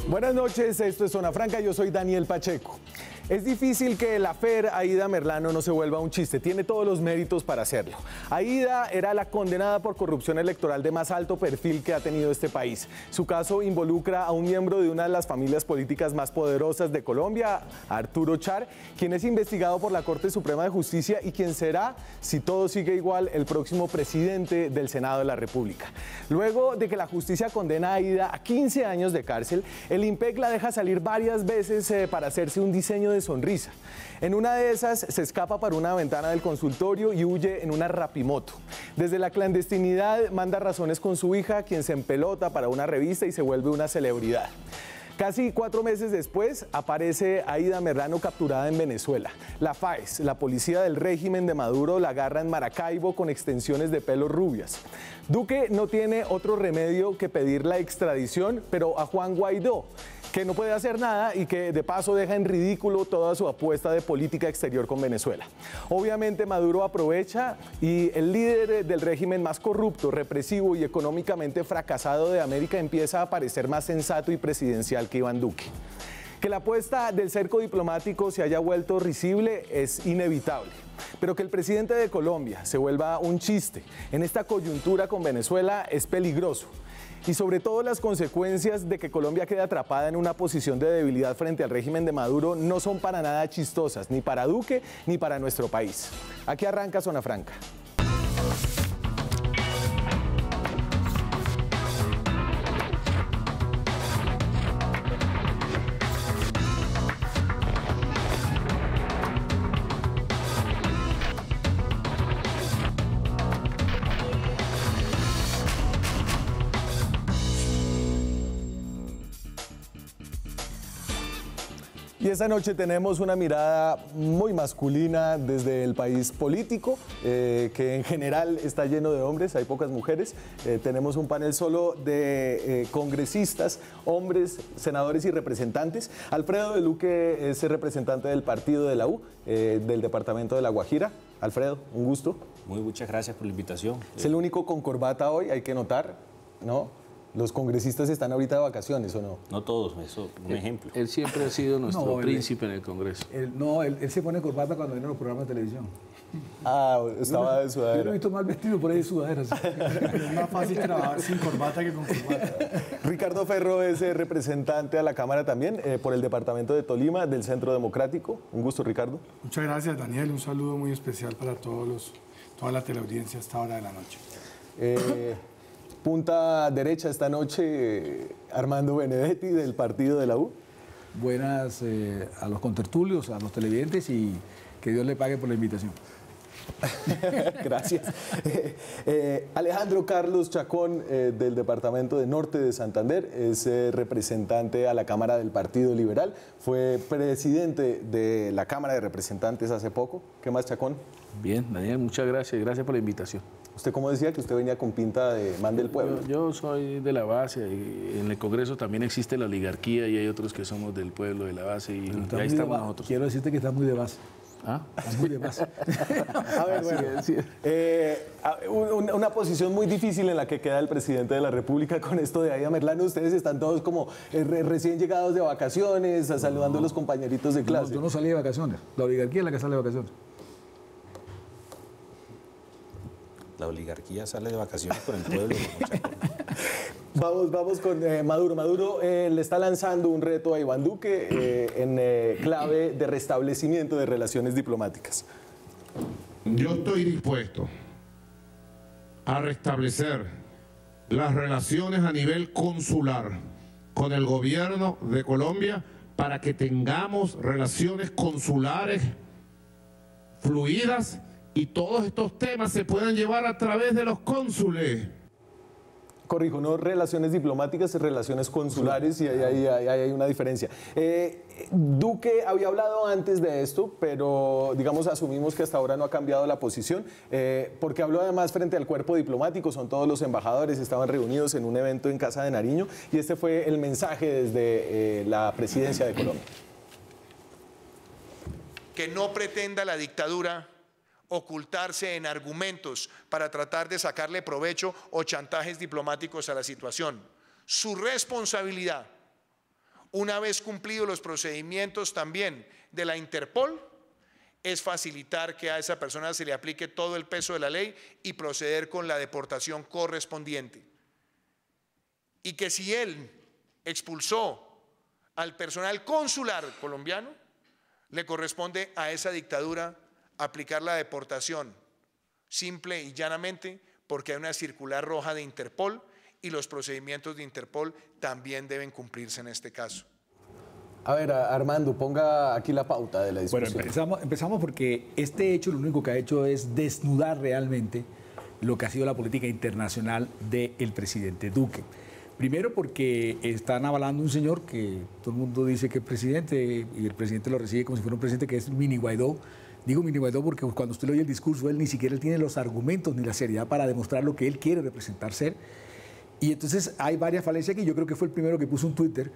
Buenas noches, esto es Zona Franca, yo soy Daniel Pacheco. Es difícil que la Fer Aida Merlano no se vuelva un chiste, tiene todos los méritos para hacerlo. Aida era la condenada por corrupción electoral de más alto perfil que ha tenido este país. Su caso involucra a un miembro de una de las familias políticas más poderosas de Colombia, Arturo Char, quien es investigado por la Corte Suprema de Justicia y quien será, si todo sigue igual, el próximo presidente del Senado de la República. Luego de que la justicia condena a Aida a 15 años de cárcel, el IMPEC la deja salir varias veces para hacerse un diseño de sonrisa. En una de esas se escapa por una ventana del consultorio y huye en una rapimoto. Desde la clandestinidad manda razones con su hija, quien se empelota para una revista y se vuelve una celebridad. Casi 4 meses después aparece Aida Merlano capturada en Venezuela. La FAES, la policía del régimen de Maduro, la agarra en Maracaibo con extensiones de pelo rubias. Duque no tiene otro remedio que pedir la extradición, pero a Juan Guaidó, que no puede hacer nada y que de paso deja en ridículo toda su apuesta de política exterior con Venezuela. Obviamente Maduro aprovecha y el líder del régimen más corrupto, represivo y económicamente fracasado de América empieza a parecer más sensato y presidencial que Iván Duque. Que la apuesta del cerco diplomático se haya vuelto risible es inevitable, pero que el presidente de Colombia se vuelva un chiste en esta coyuntura con Venezuela es peligroso. Y sobre todo las consecuencias de que Colombia quede atrapada en una posición de debilidad frente al régimen de Maduro no son para nada chistosas, ni para Duque ni para nuestro país. Aquí arranca Zona Franca. Y esta noche tenemos una mirada muy masculina desde el país político, que en general está lleno de hombres, hay pocas mujeres. Tenemos un panel solo de congresistas, hombres, senadores y representantes. Alfredo de Luque es el representante del partido de la U, del departamento de La Guajira. Alfredo, un gusto. Muchas gracias por la invitación. Es el único con corbata hoy, hay que notar, ¿no? Los congresistas están ahorita de vacaciones, ¿o no? No todos, eso un ejemplo. Él siempre ha sido nuestro príncipe en el Congreso. Él se pone corbata cuando viene a los programas de televisión. Ah, estaba de sudadera. Yo lo he visto mal vestido por ahí de sudadera. ¿Sí? Es más fácil trabajar sin corbata que con corbata. Ricardo Ferro es representante a la Cámara también por el departamento de Tolima del Centro Democrático. Un gusto, Ricardo. Muchas gracias, Daniel. Un saludo muy especial para toda la teleaudiencia a esta hora de la noche. Punta derecha esta noche, Armando Benedetti del partido de la U. Buenas a los contertulios, a los televidentes y que Dios le pague por la invitación. Gracias. Alejandro Carlos Chacón del departamento de Norte de Santander es representante a la Cámara del Partido Liberal. Fue presidente de la Cámara de Representantes hace poco. ¿Qué más, Chacón? Bien, Daniel, muchas gracias. Gracias por la invitación. ¿Usted cómo decía que usted venía con pinta de man del pueblo? Yo soy de la base y en el Congreso también existe la oligarquía y hay otros que somos del pueblo, de la base y ahí estamos nosotros. Quiero decirte que está muy de base. ¿Ah? Está muy de base. A ver, bueno, una posición muy difícil en la que queda el presidente de la República con esto de Aida Merlano. Ustedes están todos como recién llegados de vacaciones, saludando a los compañeritos de clase. No, yo no salí de vacaciones. La oligarquía es la que sale de vacaciones. La oligarquía sale de vacaciones con el pueblo. Vamos con Maduro. Maduro le está lanzando un reto a Iván Duque en clave de restablecimiento de relaciones diplomáticas. Yo estoy dispuesto a restablecer las relaciones a nivel consular con el gobierno de Colombia para que tengamos relaciones consulares fluidas y todos estos temas se puedan llevar a través de los cónsules. Corrijo, no relaciones diplomáticas, relaciones consulares y ahí hay una diferencia. Duque había hablado antes de esto, pero digamos asumimos que hasta ahora no ha cambiado la posición, porque habló además frente al cuerpo diplomático, son todos los embajadores, estaban reunidos en un evento en Casa de Nariño y este fue el mensaje desde la presidencia de Colombia. Que no pretenda la dictadura ocultarse en argumentos para tratar de sacarle provecho o chantajes diplomáticos a la situación. Su responsabilidad Una vez cumplidos los procedimientos también de la Interpol, es facilitar que a esa persona se le aplique todo el peso de la ley y proceder con la deportación correspondiente. Y que si él expulsó al personal consular colombiano, le corresponde a esa dictadura aplicar la deportación, simple y llanamente, porque hay una circular roja de Interpol y los procedimientos de Interpol también deben cumplirse en este caso. A ver, Armando, ponga aquí la pauta de la discusión. Bueno, empezamos porque este hecho lo único que ha hecho es desnudar realmente lo que ha sido la política internacional del presidente Duque. Primero porque están avalando un señor que todo el mundo dice que es presidente y el presidente lo recibe como si fuera un presidente, que es Mini Guaidó. Digo Mini Guaidó porque cuando usted le oye el discurso, él ni siquiera tiene los argumentos ni la seriedad para demostrar lo que él quiere representar ser. Y entonces hay varias falencias aquí. Yo creo que fue el primero que puso un Twitter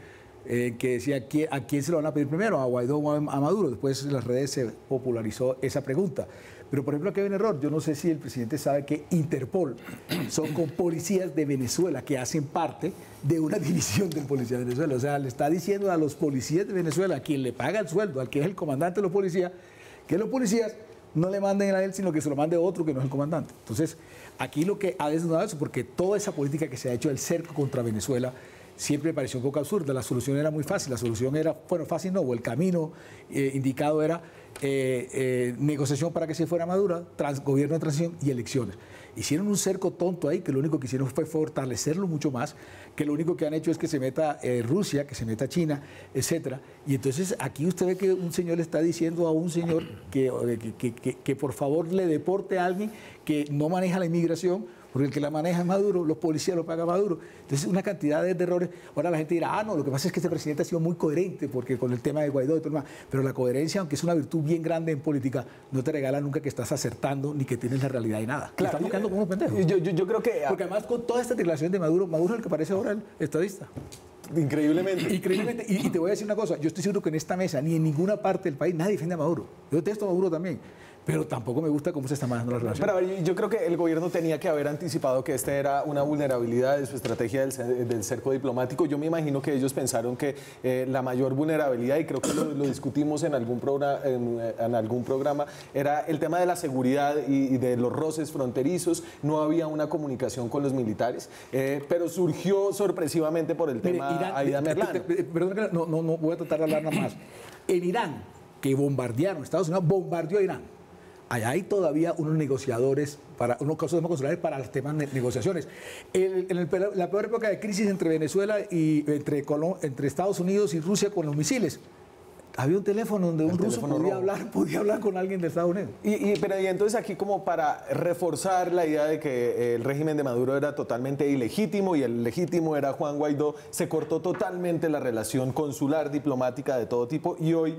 que decía a quién se lo van a pedir primero, a Guaidó o a Maduro. Después en las redes se popularizó esa pregunta. Pero, por ejemplo, aquí hay un error. Yo no sé si el presidente sabe que Interpol son con policías de Venezuela que hacen parte de una división del policía de Venezuela. O sea, le está diciendo a los policías de Venezuela, a quien le paga el sueldo, al que es el comandante de los policías, que los policías no le manden a él, sino que se lo mande otro que no es el comandante. Entonces, aquí lo que ha desnudado eso, porque toda esa política que se ha hecho del cerco contra Venezuela siempre me pareció un poco absurda. La solución era muy fácil. La solución era, bueno, fácil no, o el camino indicado era negociación para que se fuera Maduro, gobierno de transición y elecciones. Hicieron un cerco tonto ahí, que lo único que hicieron fue fortalecerlo mucho más, que lo único que han hecho es que se meta Rusia, que se meta China, etcétera. Y entonces aquí usted ve que un señor le está diciendo a un señor que por favor le deporte a alguien que no maneja la inmigración, porque el que la maneja es Maduro, los policías lo paga Maduro. Entonces, una cantidad de errores. Ahora la gente dirá, no, lo que pasa es que este presidente ha sido muy coherente porque con el tema de Guaidó y todo lo demás. Pero la coherencia, aunque es una virtud bien grande en política, no te regala nunca que estás acertando ni que tienes la realidad y nada. Claro, estamos quedando como unos pendejos. Yo creo que... Porque además con toda esta declaración de Maduro, Maduro es el que parece ahora el estadista. Increíblemente. Increíblemente. Y te voy a decir una cosa, yo estoy seguro que en esta mesa, ni en ninguna parte del país, nadie defiende a Maduro. Yo detesto a Maduro también. Pero tampoco me gusta cómo se está manejando la relación. Pero a ver, yo creo que el gobierno tenía que haber anticipado que esta era una vulnerabilidad de su estrategia del cerco diplomático. Yo me imagino que ellos pensaron que la mayor vulnerabilidad, y creo que lo discutimos en algún programa, era el tema de la seguridad y de los roces fronterizos. No había una comunicación con los militares, pero surgió sorpresivamente por el tema Aida Merlano. Perdón, no voy a tratar de hablar nada más. En Irán, que bombardearon, Estados Unidos bombardeó a Irán. Allá hay todavía unos negociadores, unos casos consulares para los temas de negociaciones. La peor época de crisis entre Venezuela y entre Estados Unidos y Rusia con los misiles, había un teléfono donde un ruso podía hablar con alguien de Estados Unidos. Pero entonces aquí, como para reforzar la idea de que el régimen de Maduro era totalmente ilegítimo y el legítimo era Juan Guaidó, se cortó totalmente la relación consular, diplomática de todo tipo, y hoy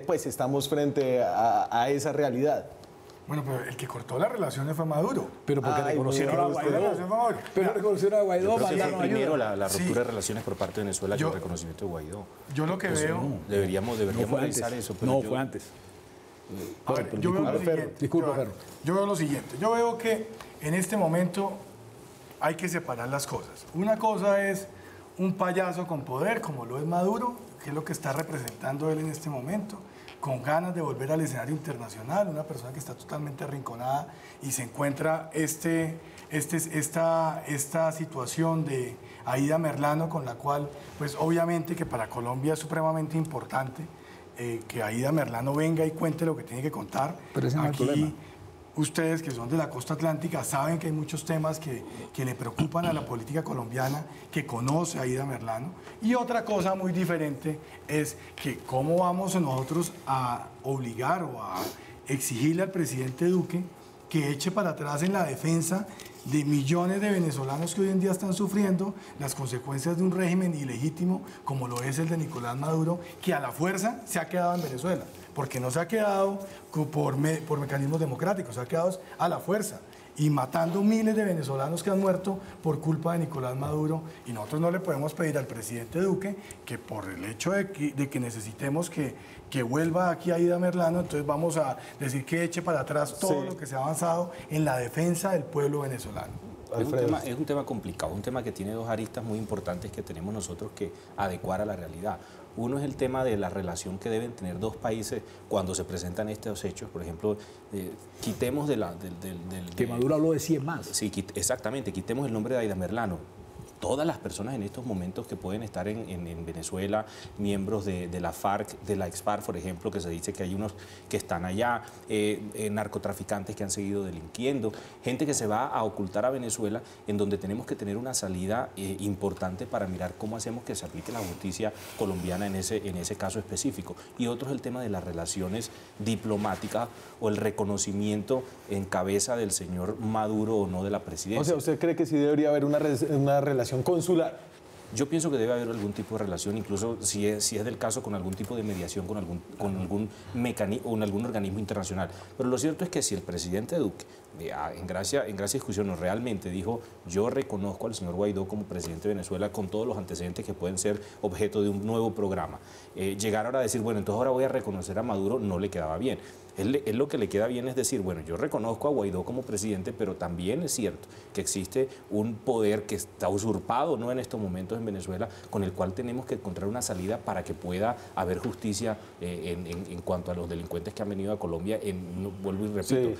pues estamos frente a esa realidad. Bueno, pero el que cortó las relaciones fue Maduro. Pero porque reconocieron a Guaidó. Pero reconocieron a Guaidó, mandaron primero la ruptura de relaciones por parte de Venezuela y el reconocimiento de Guaidó. Yo lo que veo... Deberíamos analizar eso. Pero fue antes. A ver, yo veo lo siguiente. Disculpa, Ferro. Yo veo lo siguiente. Yo veo que en este momento hay que separar las cosas. Una cosa es un payaso con poder, como lo es Maduro, que es lo que está representando él en este momento, con ganas de volver al escenario internacional, una persona que está totalmente arrinconada y se encuentra esta situación de Aida Merlano, con la cual, pues obviamente que para Colombia es supremamente importante que Aida Merlano venga y cuente lo que tiene que contar. Pero ese no es el problema. Ustedes que son de la costa atlántica saben que hay muchos temas que le preocupan a la política colombiana, que conoce a Aida Merlano. Y otra cosa muy diferente es que cómo vamos nosotros a obligar o a exigirle al presidente Duque que eche para atrás en la defensa de millones de venezolanos que hoy en día están sufriendo las consecuencias de un régimen ilegítimo como lo es el de Nicolás Maduro, que a la fuerza se ha quedado en Venezuela. Porque no se ha quedado por mecanismos democráticos, se ha quedado a la fuerza y matando miles de venezolanos que han muerto por culpa de Nicolás Maduro. Y nosotros no le podemos pedir al presidente Duque que por el hecho de que necesitemos que vuelva aquí a Aida Merlano, entonces vamos a decir que eche para atrás todo lo que se ha avanzado en la defensa del pueblo venezolano. Alfredo. Es un tema complicado, un tema que tiene dos aristas muy importantes que tenemos nosotros que adecuar a la realidad. Uno es el tema de la relación que deben tener dos países cuando se presentan estos hechos. Por ejemplo, quitemos que Maduro habló de 100 más. Sí, exactamente, quitemos el nombre de Aida Merlano. Todas las personas en estos momentos que pueden estar en Venezuela, miembros de la FARC, de la ex-FARC, por ejemplo, que se dice que hay unos que están allá, narcotraficantes que han seguido delinquiendo, gente que se va a ocultar a Venezuela, en donde tenemos que tener una salida importante para mirar cómo hacemos que se aplique la justicia colombiana en ese caso específico. Y otro es el tema de las relaciones diplomáticas o el reconocimiento en cabeza del señor Maduro o no de la presidencia. O sea, ¿usted cree que sí debería haber una relación consular? Yo pienso que debe haber algún tipo de relación, incluso si es del caso, con algún tipo de mediación, con algún mecanismo o algún organismo internacional. Pero lo cierto es que si el presidente Duque, en gracia discusión, realmente dijo: yo reconozco al señor Guaidó como presidente de Venezuela con todos los antecedentes que pueden ser objeto de un nuevo programa, llegar ahora a decir, bueno, entonces ahora voy a reconocer a Maduro, no le quedaba bien. Él lo que le queda bien es decir, bueno, yo reconozco a Guaidó como presidente, pero también es cierto que existe un poder que está usurpado, ¿no?, en estos momentos en Venezuela, con el cual tenemos que encontrar una salida para que pueda haber justicia en cuanto a los delincuentes que han venido a Colombia, vuelvo y repito,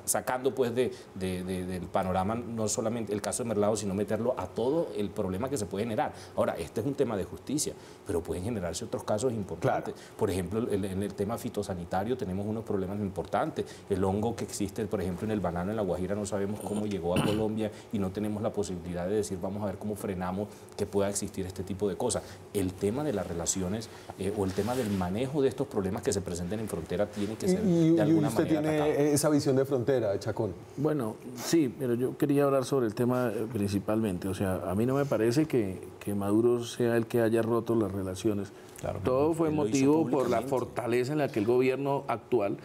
sacando pues del panorama no solamente el caso de Merlano, sino meterlo a todo el problema que se puede generar. Ahora, este es un tema de justicia, pero pueden generarse otros casos importantes. Claro. Por ejemplo, en el tema fitosanitario tenemos unos problemas importantes. El hongo que existe, por ejemplo, en el banano en La Guajira, no sabemos cómo llegó a Colombia y no tenemos la posibilidad de decir, vamos a ver cómo frenamos que pueda existir este tipo de cosas. El tema de las relaciones o el tema del manejo de estos problemas que se presenten en frontera tiene que ser de alguna manera ¿Usted tiene atacado. esa visión de frontera, Chacón? Bueno, sí, pero yo quería hablar sobre el tema principalmente. O sea, a mí no me parece que Maduro sea el que haya roto las relaciones. Claro, todo fue motivo por la fortaleza en la que el gobierno actual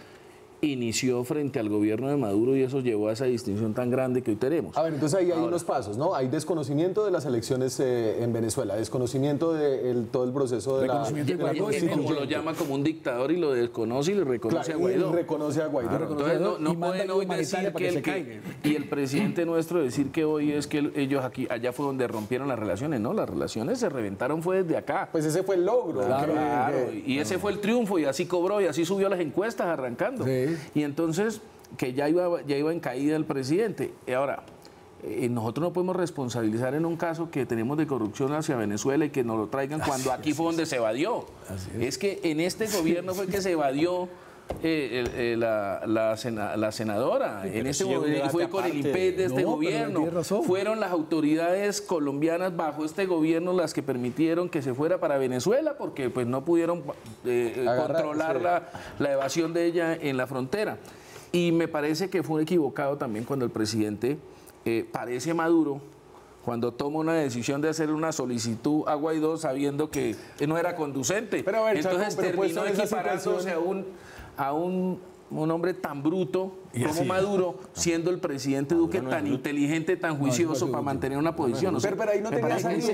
inició frente al gobierno de Maduro y eso llevó a esa distinción tan grande que hoy tenemos. A ver, entonces ahí hay unos pasos, ¿no? Hay desconocimiento de las elecciones en Venezuela, desconocimiento de todo el proceso de la Constitución. Como lo llama como un dictador y lo desconoce y le reconoce a Guaidó. Y reconoce a Guaidó. Claro, entonces no pueden hoy decir y el presidente nuestro decir que hoy es que ellos allá fue donde rompieron las relaciones. No, las relaciones se reventaron fue desde acá. Pues ese fue el logro. Claro, y ese fue el triunfo y así cobró y así subió las encuestas arrancando. Sí. Y entonces, que ya iba en caída el presidente. Y ahora, nosotros no podemos responsabilizar en un caso que tenemos de corrupción hacia Venezuela y que nos lo traigan cuando aquí fue donde se evadió. Es que en este gobierno fue que se evadió la senadora. Sí, en este gobierno fue con el IMPED de este gobierno. Fueron las autoridades colombianas bajo este gobierno las que permitieron que se fuera para Venezuela porque pues no pudieron controlar la evasión de ella en la frontera. Y me parece que fue equivocado también cuando el presidente parece Maduro, cuando toma una decisión de hacer una solicitud a Guaidó sabiendo que no era conducente. Pero a ver, entonces Chacón, terminó equiparándose a un hombre tan bruto como Maduro, siendo el presidente Duque tan inteligente, tan juicioso para mantener una posición. O sea, pero ahí no tenía salida.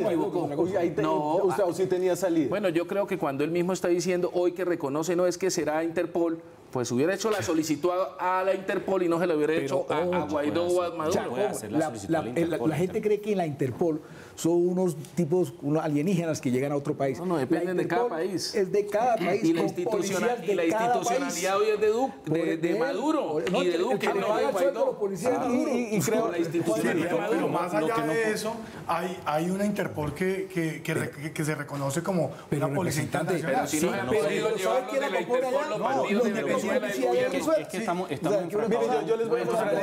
¿O sí tenía salida? Bueno, yo creo que cuando él mismo está diciendo hoy que reconoce no es que será Interpol, pues hubiera hecho la solicitud a la Interpol y no se la hubiera hecho a Guaidó o a Maduro. La gente cree que en la Interpol son unos tipos, unos alienígenas que llegan a otro país. No, dependen de cada país. Es de cada país. Y la institucionalidad hoy es de Maduro y de Duque, no de Guaidó. Y creo la institucionalidad Maduro. Más allá de eso, hay una Interpol que se reconoce como una policía internacional. Pero si no han podido llevarlos de la Interpol los partidos de Venezuela del gobierno. Es que estamos yo les voy a mostrar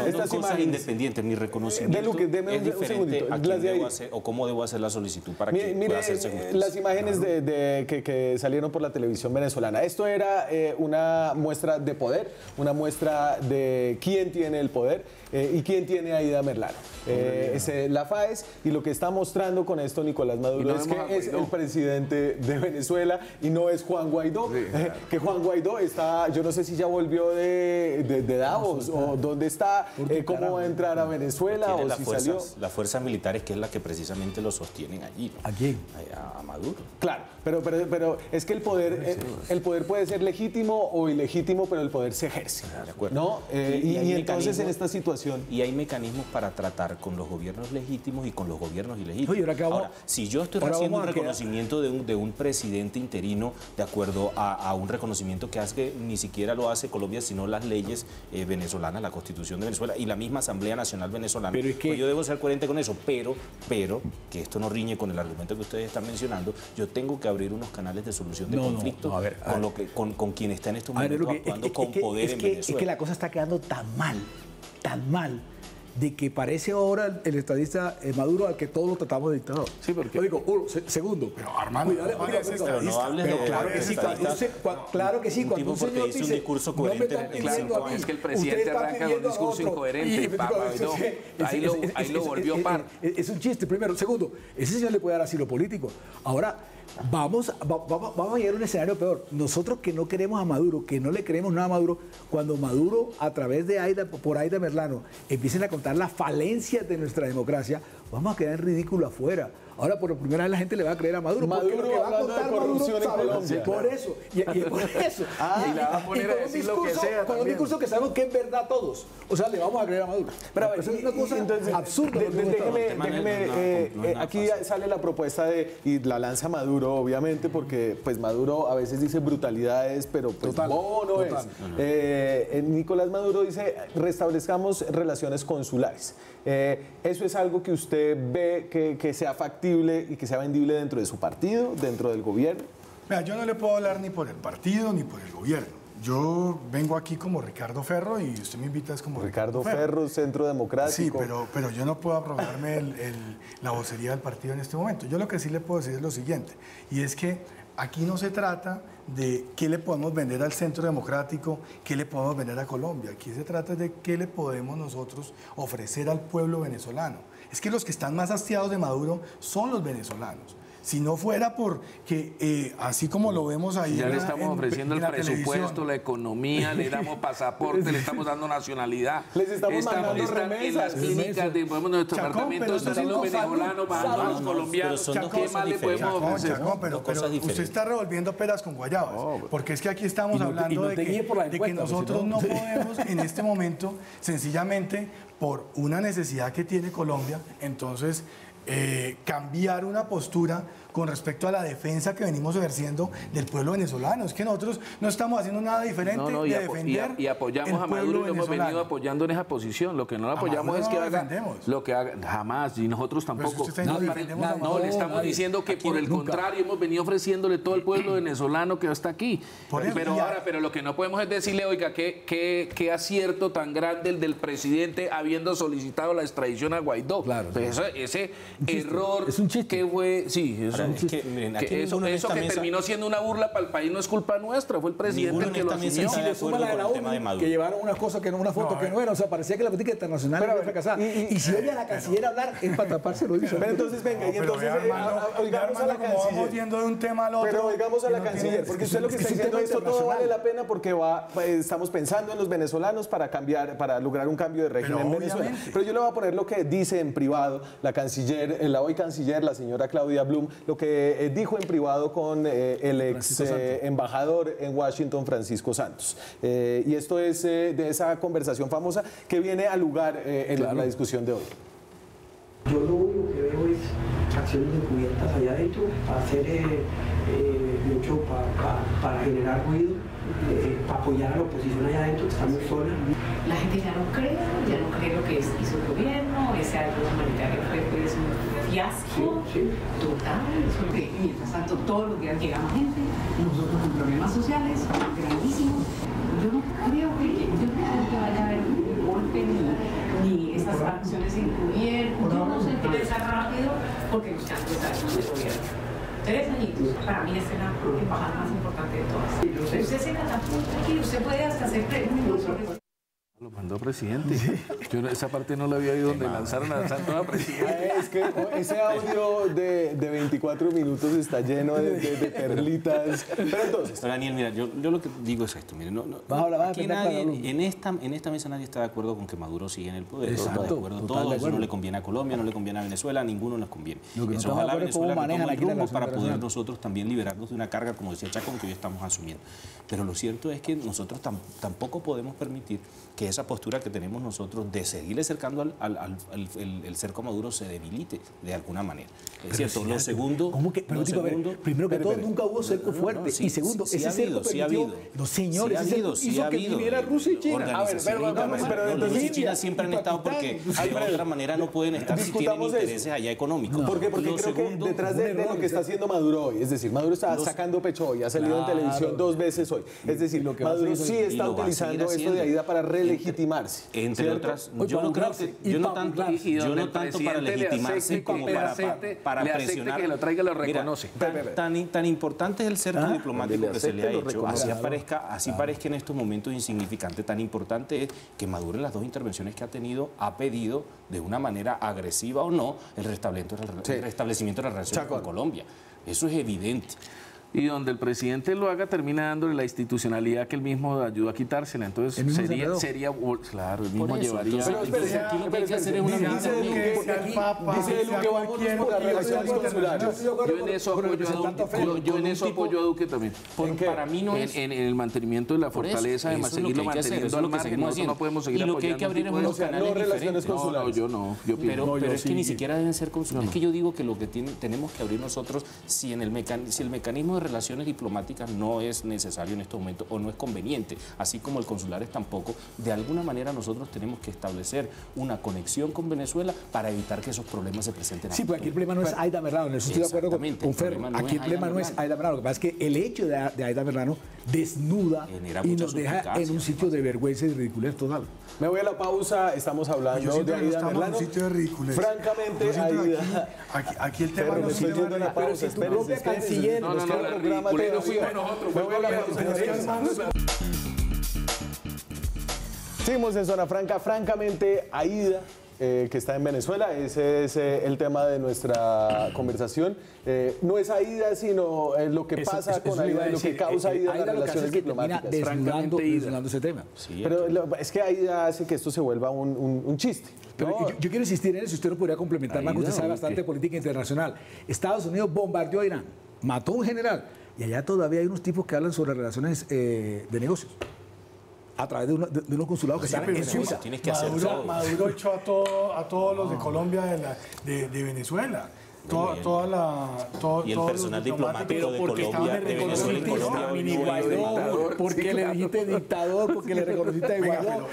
estas cosas independientes. Mi reconocimiento es diferente a quién debo hacer o cómo debo hacer la solicitud para que pueda hacerse justicia. Las imágenes que salieron por la televisión venezolana. Esto era una muestra de poder, una muestra de quién tiene el poder y quién tiene a Aida Merlano. Es la FAES y lo que está mostrando con esto Nicolás Maduro es que es el presidente de Venezuela y no es Juan Guaidó, que Juan Guaidó está, yo no sé si ya volvió de Davos o dónde está, cómo va a entrar a Venezuela o si salió. Las fuerzas militares, que es la que precisamente lo sostienen allí, ¿no? ¿A quién? A Maduro. Claro, pero es que el poder puede ser legítimo o ilegítimo, pero el poder se ejerce. De acuerdo. ¿No? Y entonces en esta situación... Y hay mecanismos para tratar con los gobiernos legítimos y con los gobiernos ilegítimos. Oye, ahora, si yo estoy haciendo un reconocimiento de un presidente interino de acuerdo a un reconocimiento que hace, ni siquiera lo hace Colombia, sino las leyes venezolanas, la Constitución de Venezuela y la misma Asamblea Nacional Venezolana, pero es que, pues yo debo ser coherente con eso, pero que esto no riñe con el argumento que ustedes están mencionando, yo tengo que abrir unos canales de solución de conflicto con quien está en estos momentos actuando con poder en Venezuela. Es que la cosa está quedando tan mal, de que parece ahora el estadista Maduro al que todos lo tratamos de dictador. Sí, porque... Yo digo, segundo. Pero Armando, claro que sí, cuando un señor dice... un discurso coherente es que el presidente arranca con un discurso incoherente. Ahí lo volvió par. Es un chiste, primero. Segundo, ese señor le puede dar asilo político. Ahora... Vamos a llegar a un escenario peor. Nosotros que no queremos a Maduro, que no le creemos nada a Maduro, cuando Maduro, a través de por Aida Merlano, empiecen a contar las falencias de nuestra democracia, vamos a quedar en ridículo afuera. Ahora, por primera vez la gente le va a creer a Maduro. Maduro porque hablando de corrupción en Colombia. Por eso. Y por eso. Y le va a poner a decir lo que sea. Con un discurso que sabemos que es verdad todos. O sea, le vamos a creer a Maduro. Pero eso es una cosa absurda. Déjeme, aquí sale la propuesta y la lanza Maduro, obviamente, porque pues Maduro a veces dice brutalidades, pero pues bobo no es. Nicolás Maduro dice, restablezcamos relaciones consulares. ¿Eso es algo que usted ve que sea factible y que sea vendible dentro de su partido, dentro del gobierno? Mira, yo no le puedo hablar ni por el partido ni por el gobierno. Yo vengo aquí como Ricardo Ferro y usted me invita es como Ricardo Ferro, Centro Democrático. Sí, pero yo no puedo aprobarme la vocería del partido en este momento. Yo lo que sí le puedo decir es lo siguiente, y es que aquí no se trata de qué le podemos vender al Centro Democrático, qué le podemos vender a Colombia. Aquí se trata de qué le podemos nosotros ofrecer al pueblo venezolano. Es que los que están más hastiados de Maduro son los venezolanos. Si no fuera porque, así como lo vemos ahí... Ya le estamos ofreciendo el presupuesto, la economía, le damos pasaporte, le estamos dando nacionalidad. Les estamos mandando remesas. En las clínicas, nuestros tratamientos están los venezolanos, bajando a los colombianos. ¿Qué más le podemos ofrecer? Pero usted está revolviendo peras con guayabas. Porque es que aquí estamos hablando de que nosotros no podemos en este momento, sencillamente, por una necesidad que tiene Colombia, entonces... cambiar una postura con respecto a la defensa que venimos ejerciendo del pueblo venezolano. Es que nosotros no estamos haciendo nada diferente de defender y apoyamos a Maduro y lo hemos venido apoyando en esa posición. Lo que no lo apoyamos es que haga lo que haga, jamás, y nosotros tampoco. No, le estamos diciendo que por el contrario hemos venido ofreciéndole todo el pueblo venezolano que está aquí. Pero lo que no podemos es decirle, oiga, qué acierto tan grande el del presidente habiendo solicitado la extradición a Guaidó. Claro. Pues ese error es un chiste. Que fue, sí, eso que terminó siendo una burla para el país no es culpa nuestra, fue el presidente que lo asumió. Si le suma la de la ONU, que llevaron unas cosas que no, una foto que no era, o sea, parecía que la política internacional era fracasada. Y si oye a la canciller hablar, es para taparse lo dice. Pero entonces, venga, y entonces oigamos a la canciller. Vamos yendo de un tema al otro. Pero oigamos a la canciller, porque usted lo que está diciendo, esto todo vale la pena porque estamos pensando en los venezolanos para cambiar, para lograr un cambio de régimen en Venezuela. Pero yo le voy a poner lo que dice en privado la canciller, la hoy canciller, la señora Claudia Blum, lo que dijo en privado con el ex embajador en Washington, Francisco Santos. Y esto es de esa conversación famosa que viene a lugar en la discusión de hoy. Yo lo único que veo es acciones encubiertas allá adentro, hacer mucho para generar ruido, para apoyar a la oposición allá adentro, que está muy sola. La gente ya no cree lo que hizo el gobierno, ese ayuda humanitaria fue pues, un fiasco total. Mientras tanto, todos los días llega más gente, nosotros con problemas sociales grandísimos. Yo no creo que vaya a haber un golpe ni estas acciones encubiertas. Yo no sé qué está rápido porque los cambios de gobierno. 3 añitos, para mí esta es la embajada más importante de todas. Usted se catapulta aquí, usted puede hasta hacer preguntas sobre... Lo mandó presidente. Yo esa parte no la había oído donde lanzaron a Santos a presidente. Es que ese audio de 24 minutos está lleno de perlitas. Pero entonces... Daniel, mira, yo lo que digo es esto. Mire, aquí nadie, en esta mesa nadie está de acuerdo con que Maduro siga en el poder. Exacto, está de acuerdo. Todo eso no le conviene a Colombia, no le conviene a Venezuela, a ninguno nos conviene. Eso ojalá Venezuela retome el rumbo para poder nosotros también liberarnos de una carga, como decía Chacón, que hoy estamos asumiendo. Pero lo cierto es que nosotros tampoco podemos permitir que esa postura que tenemos nosotros de seguirle cercando el cerco a Maduro se debilite de alguna manera. Es cierto, lo segundo... ¿Cómo que? Pero primero que todo, nunca hubo cerco fuerte. Y segundo, ese cerco permitió... No, señores, hizo que viniera Rusia y China. A ver, pero Rusia y China siempre han estado porque de otra manera no pueden estar si tienen intereses allá económicos. Porque creo que detrás de lo que está haciendo Maduro hoy, es decir, Maduro está sacando pecho hoy, ha salido en televisión 2 veces hoy. Es decir, Maduro sí está utilizando esto de Aida para relegitimarse. Entre otras, yo no tanto para legitimarse como para presionar. Que lo traiga, lo reconoce. Tan importante es el cerco diplomático que se le ha hecho, así parezca en estos momentos insignificante, tan importante es que Maduro en las 2 intervenciones que ha tenido ha pedido de una manera agresiva o no el restablecimiento de las relaciones con Colombia. Eso es evidente. Y donde el presidente lo haga, termina dándole la institucionalidad que él mismo ayudó a quitársela. Entonces sería claro, el mismo llevaría. Entonces aquí lo que hay que hacer es una medida. Dice Luque, vamos por las relaciones consulares. Yo en eso apoyo a Duque también. Para mí no es... En el mantenimiento de la fortaleza, de seguirlo manteniendo al margen. Nosotros no podemos seguir apoyando. Y lo que hay que abrir es unos canales diferentes. No, yo no. Pero es que ni siquiera deben ser consulares. Es que yo digo que lo que tenemos que abrir nosotros, si el mecanismo de relaciones diplomáticas no es necesario en estos momentos o no es conveniente, así como el consulares tampoco, de alguna manera nosotros tenemos que establecer una conexión con Venezuela para evitar que esos problemas se presenten. Sí, pues aquí el problema no es Aida Merlano, en eso estoy de acuerdo con Ferro. Aquí el problema no es Aida Merlano, lo que pasa es que el hecho de Aida Merlano desnuda y nos deja en un sitio de vergüenza y de ridiculez total. Me voy a la pausa, estamos hablando de Aida Merlano. Francamente, Aida... Aquí el tema no es yendo a la pausa, espérense, canciller, Seguimos en Zona Franca. Francamente, Aida, que está en Venezuela, ese es el tema de nuestra conversación. No es Aida, sino lo que pasa con Aida, lo que causa Aida en las relaciones diplomáticas. Desnudando ese tema. Sí, pero es que Aida hace que esto se vuelva un chiste. Pero yo quiero insistir en eso, usted lo podría complementar más, porque usted sabe bastante de política internacional. Estados Unidos bombardeó a Irán, mató a un general, y allá todavía hay unos tipos que hablan sobre relaciones de negocios a través de unos consulados que están en Suiza. Maduro echó a todos los de Colombia de Venezuela. Y el personal diplomático de Colombia, de Venezuela y Colombia. Porque le dijiste dictador, porque le reconociste a Guaidó.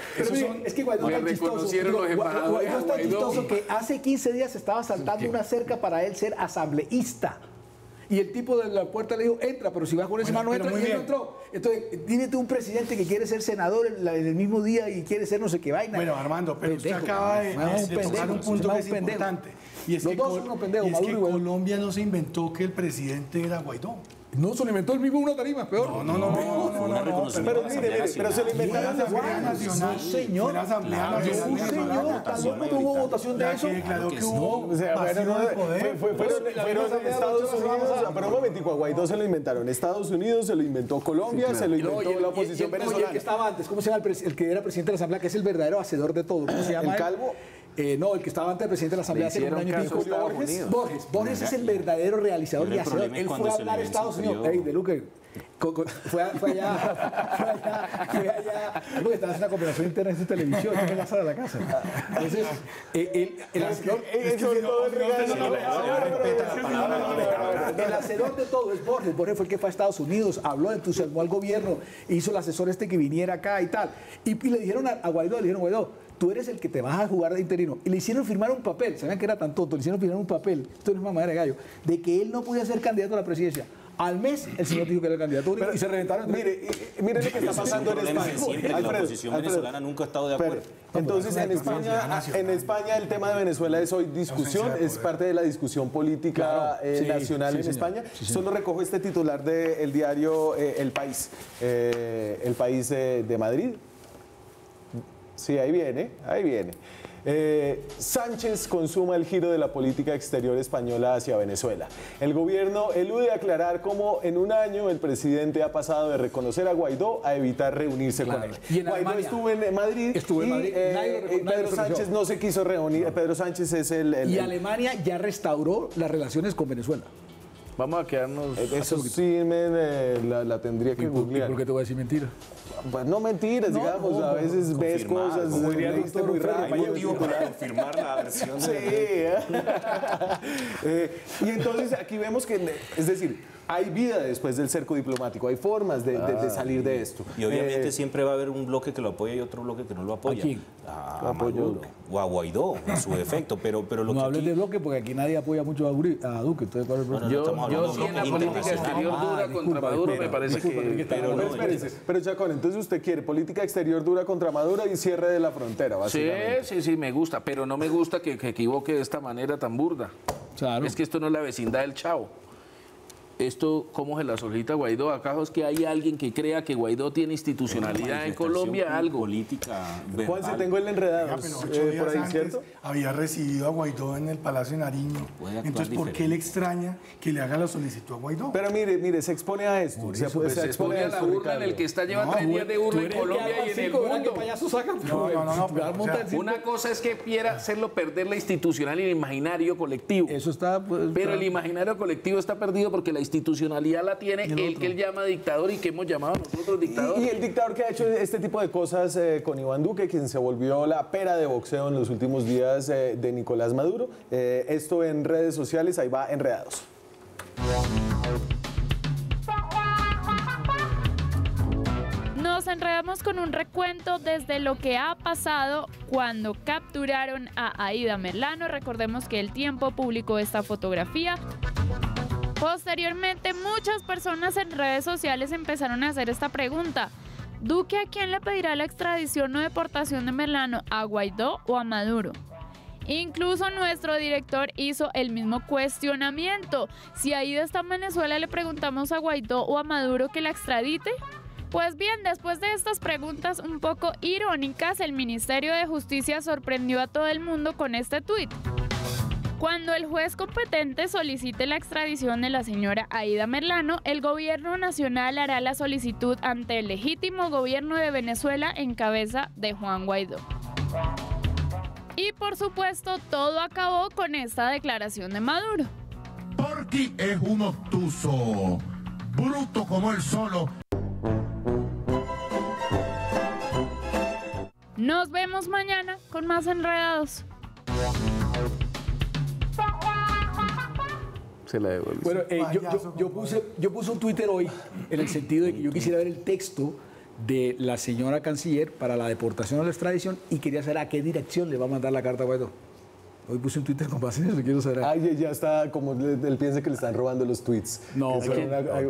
Es que Guaidó es tan chistoso. Guaidó es tan chistoso que hace 15 días estaba saltando una cerca para él ser asambleísta. Y el tipo de la puerta le dijo, entra, pero si vas con ese mano entra, y él no entró. Entonces, dime tú un presidente que quiere ser senador en el mismo día y quiere ser no sé qué vaina. Bueno, Armando, pero usted acaba de tocar un punto que es importante. Y es que Colombia no se inventó que el presidente era Guaidó. No, se lo inventó el mismo una tarima, peor. No. Pero mire, pero se lo inventaron la Asamblea Nacional. No, señor. La Asamblea Nacional. ¿No hubo votación de eso? Declaró que hubo vacío de poder. Fueron Estados Unidos, pero un momentico, a Guaidó se lo inventaron. Estados Unidos se lo inventó Colombia, se lo inventó la oposición venezolana. El que estaba antes, ¿cómo se llama el que era presidente de la Asamblea, que es el verdadero hacedor de todo? ¿Cómo se llama? ¿El Calvo? No, el que estaba antes del presidente de la Asamblea hace un año y pico. Borges es el verdadero realizador y hacedor. Él fue a hablar a Estados Unidos. De Luque. Fue allá, porque estaba haciendo una conversación interna en su televisión, en la sala de la casa. Entonces, el hacedor de todo es Borges. Borges fue el que fue a Estados Unidos, habló, entusiasmó al gobierno, hizo el asesor que viniera acá y tal. Y le dijeron a Guaidó, Guaidó, tú eres el que te vas a jugar de interino. Y le hicieron firmar un papel, ¿sabían que era tan tonto? Le hicieron firmar un papel, esto no es mamadera de gallo, de que él no podía ser candidato a la presidencia. Al mes, el señor dijo que era el candidato y se reventaron. Mire lo que está pasando en España. Siempre la oposición venezolana nunca ha estado de acuerdo. Entonces, en España el tema de Venezuela es hoy discusión, es parte de la discusión política nacional en España. Solo recojo este titular del diario El País de Madrid. Sí, ahí viene, ahí viene. Sánchez consuma el giro de la política exterior española hacia Venezuela. El gobierno elude aclarar cómo en un año el presidente ha pasado de reconocer a Guaidó a evitar reunirse con él. Guaidó estuvo en Madrid y Pedro Sánchez no se quiso reunir. Pedro Sánchez es Y Alemania ya restauró las relaciones con Venezuela. Vamos a quedarnos... Eso sí la tendría que googlear. ¿Por qué te voy a decir mentira? Pues no mentiras, digamos, a veces ves cosas, leíste muy rápido. Hay motivo para confirmar la versión. Sí. Y entonces aquí vemos que, es decir, hay vida después del cerco diplomático, hay formas de salir de esto. Y obviamente siempre va a haber un bloque que lo apoya y otro bloque que no lo apoya. ¿A quién? A Maduro o a Guaidó, en su defecto. Pero lo no que hables de bloque porque aquí nadie apoya mucho a Duque. Entonces, ¿cuál es el problema? Yo sí en la política exterior dura contra Maduro me parece que... Pero Chacón, entonces usted quiere política exterior dura contra Maduro y cierre de la frontera, básicamente. Sí, me gusta, pero no me gusta que equivoque de esta manera tan burda. Claro. Es que esto no es la vecindad del Chavo. Esto, ¿cómo se la solicita Guaidó? ¿Acaso es que hay alguien que crea que Guaidó tiene institucionalidad en Colombia? Algo. Política verbal. Juan, se tengo el enredado. Por ahí, ¿cierto? Había recibido a Guaidó en el Palacio de Nariño. Entonces, ¿por qué le extraña que le haga la solicitud a Guaidó? Pero mire, se expone a esto. Se expone a la urna en el que está llevando 3 días de urna en Colombia y en el mundo. Una cosa es que quiera hacerlo perder la institucional y el imaginario colectivo. Eso está... Pero el imaginario colectivo está perdido porque la institucionalidad la tiene el que él llama dictador y que hemos llamado nosotros dictador. Y el dictador que ha hecho este tipo de cosas con Iván Duque, quien se volvió la pera de boxeo en los últimos días de Nicolás Maduro. Esto en redes sociales, ahí va Enredados. Nos enredamos con un recuento desde lo que ha pasado cuando capturaron a Aída Merlano. Recordemos que El Tiempo publicó esta fotografía. Posteriormente, muchas personas en redes sociales empezaron a hacer esta pregunta. ¿Duque a quién le pedirá la extradición o deportación de Merlano? ¿A Guaidó o a Maduro? Incluso nuestro director hizo el mismo cuestionamiento. Si Aída está en Venezuela, ¿le preguntamos a Guaidó o a Maduro que la extradite? Pues bien, después de estas preguntas un poco irónicas, el Ministerio de Justicia sorprendió a todo el mundo con este tuit. Cuando el juez competente solicite la extradición de la señora Aída Merlano, el gobierno nacional hará la solicitud ante el legítimo gobierno de Venezuela en cabeza de Juan Guaidó. Y por supuesto, todo acabó con esta declaración de Maduro. Porky es un obtuso, bruto como él solo. Nos vemos mañana con más Enredados. Se la devuelvo. Bueno, yo puse un Twitter hoy en el sentido de que yo quisiera ver el texto de la señora canciller para la deportación o la extradición y quería saber a qué dirección le va a mandar la carta a Guaidó. Hoy puse un Twitter con base en eso, quiero saber. Ay, ya está, como él piensa que le están robando los tweets. No,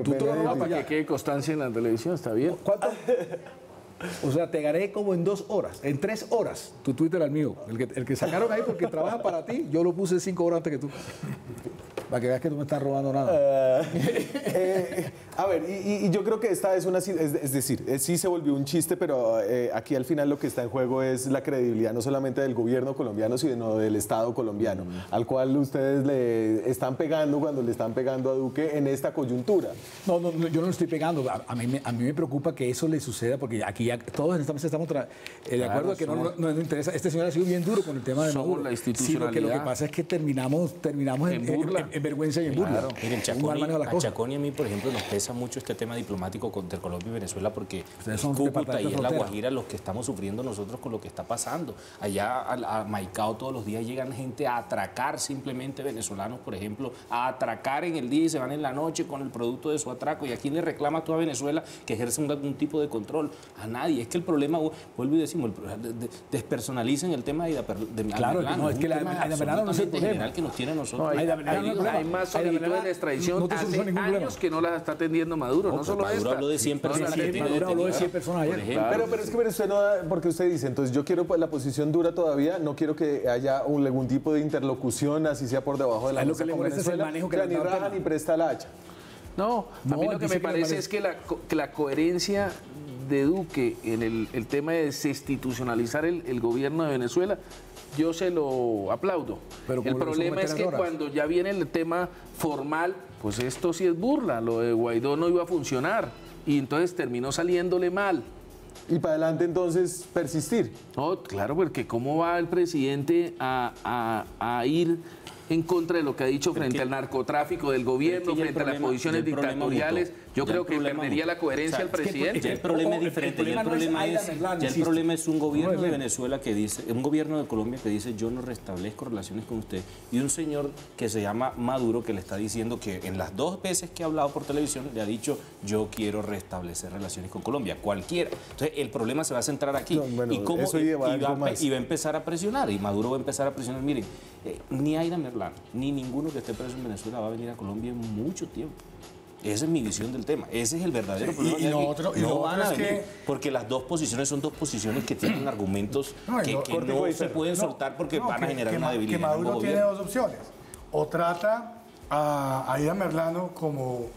tú te lo robas para que quede constancia en la televisión, está bien. ¿Cuánto? O sea, te gané como en 2 horas, en 3 horas, tu Twitter al mío. El que sacaron ahí porque trabaja para ti, yo lo puse 5 horas antes que tú. Para que veas que no me estás robando nada. A ver, y yo creo que esta es una... Es decir, sí se volvió un chiste, pero aquí al final lo que está en juego es la credibilidad no solamente del gobierno colombiano, sino del Estado colombiano, al cual ustedes le están pegando cuando le están pegando a Duque en esta coyuntura. No, yo no le estoy pegando. A mí me preocupa que eso le suceda, porque aquí ya todos en esta mesa estamos de acuerdo que no nos interesa. Este señor ha sido bien duro con el tema de Maduro. La institucionalidad. Sí, lo que pasa es que terminamos en vergüenza y en burla. Claro. Miren, Chacón y a mí, por ejemplo, nos pesa mucho este tema diplomático entre Colombia y Venezuela porque es Cúcuta y es La Guajira los que estamos sufriendo nosotros con lo que está pasando. Allá a Maicao todos los días llegan gente a atracar simplemente venezolanos, por ejemplo, a atracar en el día y se van en la noche con el producto de su atraco. ¿Y a quién le reclama tú a Venezuela que ejerce algún tipo de control? A nadie. Es que el problema, vuelvo y decimos, despersonalicen el tema de claro, no, es que la Merlano no es el problema que nos tiene a nosotros. Hay más solicitudes de extradición hace años que no las está atendiendo Maduro, no solo Maduro habló de 100 personas. Maduro habló de 100 personas ayer. Pero es que usted no da, porque usted dice, entonces yo quiero la posición dura todavía, no quiero que haya algún tipo de interlocución, así sea por debajo de la mesa con Venezuela, ni raja ni presta la hacha. No, a mí lo que me parece es que la coherencia de Duque en el tema de desinstitucionalizar el gobierno de Venezuela, yo se lo aplaudo. Pero el problema es que cuando ya viene el tema formal, pues esto sí es burla, lo de Guaidó no iba a funcionar y entonces terminó saliéndole mal. Y para adelante entonces persistir. No, claro, porque ¿cómo va el presidente a ir en contra de lo que ha dicho frente al narcotráfico del gobierno, frente a las posiciones dictatoriales? Yo creo que perdería la coherencia el presidente. El problema es diferente. El problema es un gobierno de Venezuela que dice, un gobierno de Colombia que dice yo no restablezco relaciones con usted, y un señor que se llama Maduro que le está diciendo que en las 2 veces que ha hablado por televisión le ha dicho yo quiero restablecer relaciones con Colombia, cualquiera. Entonces el problema se va a centrar aquí. No, bueno, y va a empezar a presionar, y Maduro va a empezar a presionar. Miren, ni Aida Merlano, ni ninguno que esté preso en Venezuela va a venir a Colombia en mucho tiempo. Esa es mi visión del tema. Ese es el verdadero problema. No van a venir, porque las 2 posiciones son 2 posiciones que tienen argumentos que no se pueden soltar porque van a generar una debilidad. Que Maduro tiene 2 opciones. O trata a Aida Merlano como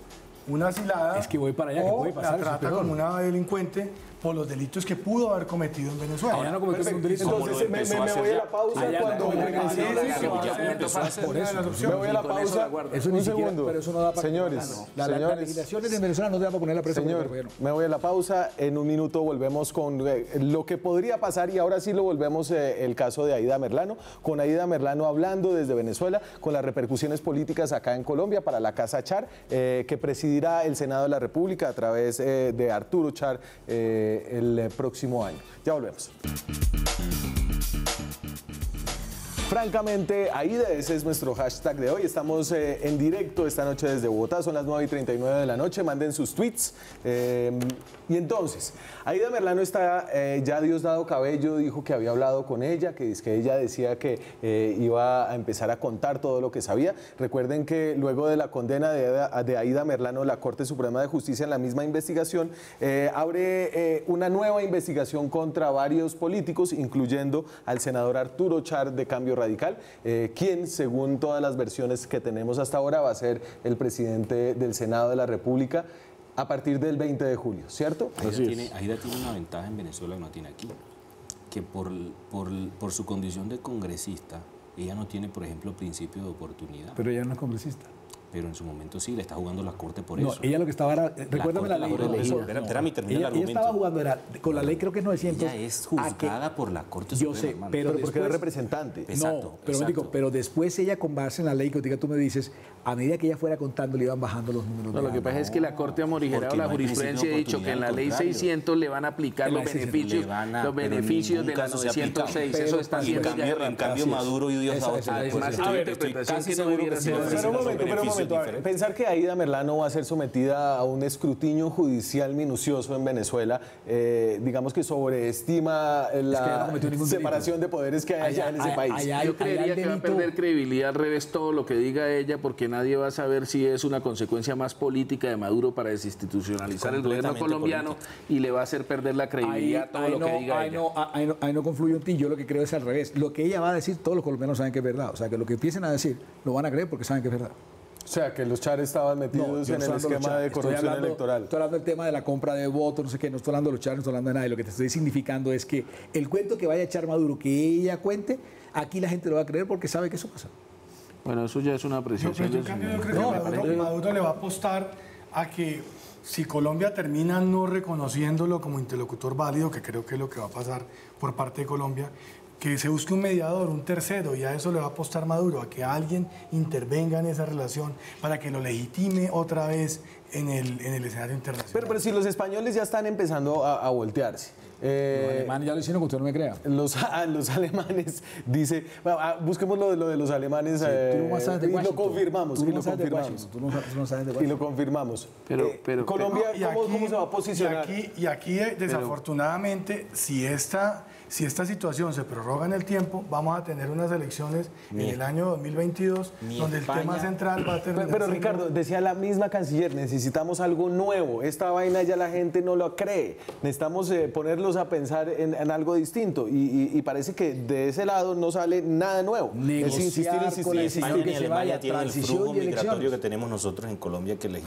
una asilada, es que voy para allá, que puede pasar, la trata como una delincuente por los delitos que pudo haber cometido en Venezuela. Ahora no cometió un delito. Entonces me voy a la pausa cuando me voy a la pausa. Un segundo. Pero eso no da para señores, las legislaciones de Venezuela no te da para poner la presa. Señor, me voy a la pausa. En un minuto volvemos con lo que podría pasar, y ahora sí lo volvemos el caso de Aida Merlano, con Aida Merlano hablando desde Venezuela, con las repercusiones políticas acá en Colombia para la Casa Char, que presidirá el Senado de la República a través de Arturo Char el próximo año. Ya volvemos. Francamente, Aida, ese es nuestro hashtag de hoy. Estamos en directo esta noche desde Bogotá, son las 9:39 de la noche, manden sus tweets. Y entonces, Aida Merlano está, ya Diosdado Cabello dijo que había hablado con ella, que ella decía que iba a empezar a contar todo lo que sabía. Recuerden que luego de la condena de Aida Merlano, la Corte Suprema de Justicia en la misma investigación abre una nueva investigación contra varios políticos, incluyendo al senador Arturo Char de Cambio Radical, quien, según todas las versiones que tenemos hasta ahora, va a ser el presidente del Senado de la República a partir del 20 de julio, ¿cierto? Aida tiene una ventaja en Venezuela que no tiene aquí, que por su condición de congresista, ella no tiene, por ejemplo, principio de oportunidad. Pero ella no es congresista. Pero en su momento sí, le está jugando la Corte por no, eso. Ella lo que estaba era, recuérdame la ley. Ella estaba jugando, era con la ley creo que es 900. Ella es juzgada por la Corte Suprema. Yo sé, pero porque era representante. Exacto, pero después ella con base en la ley, que tú me dices, a medida que ella fuera contando le iban bajando los números. No, lo que pasa es que la Corte ha morigerado la jurisprudencia y ha dicho que en la ley 600 le van a aplicar los beneficios de la 906. Eso está haciendo en cambio Maduro y Diosdado. Además, la interpretación que no debiera ser. Pero un momento, pensar que Aida Merlano va a ser sometida a un escrutinio judicial minucioso en Venezuela, digamos que sobreestima la separación de poderes que hay allá en ese país. Yo creería que va a perder credibilidad al revés todo lo que diga ella, porque nadie va a saber si es una consecuencia más política de Maduro para desinstitucionalizar el gobierno colombiano y le va a hacer perder la credibilidad todo lo que diga ella. Ahí no confluyo en ti, yo lo que creo es al revés. Lo que ella va a decir, todos los colombianos saben que es verdad. O sea, que lo que empiecen a decir, lo van a creer porque saben que es verdad. O sea, que los Char estaban metidos en el esquema de corrupción electoral. Estoy hablando del tema de la compra de votos, no sé qué, no estoy hablando de los Char, no estoy hablando de nada. Y lo que te estoy significando es que el cuento que vaya a echar Maduro, que ella cuente, aquí la gente lo va a creer porque sabe que eso pasa. Bueno, eso ya es una apreciación. Yo creo que Maduro le va a apostar a que si Colombia termina no reconociéndolo como interlocutor válido, que creo que es lo que va a pasar por parte de Colombia, que se busque un mediador, un tercero, y a eso le va a apostar Maduro, a que alguien intervenga en esa relación para que lo legitime otra vez en el escenario internacional. Pero si los españoles ya están empezando a voltearse. Los alemanes ya lo hicieron, que usted no me crea. Los alemanes, dice, busquemos lo de los alemanes sí, y lo confirmamos. Tú no sabes de Washington. Y lo confirmamos. Pero Colombia, ¿cómo se va a posicionar? Y aquí desafortunadamente, si si esta situación se prorroga en el tiempo, vamos a tener unas elecciones en el año 2022, donde el tema central va a terminar. Pero Ricardo, decía la misma canciller, necesitamos algo nuevo. Esta vaina ya la gente no lo cree. Necesitamos ponerlos a pensar en algo distinto. Y parece que de ese lado no sale nada nuevo. Es insistir. España ni Alemania tienen el flujo migratorio que tenemos nosotros en Colombia que les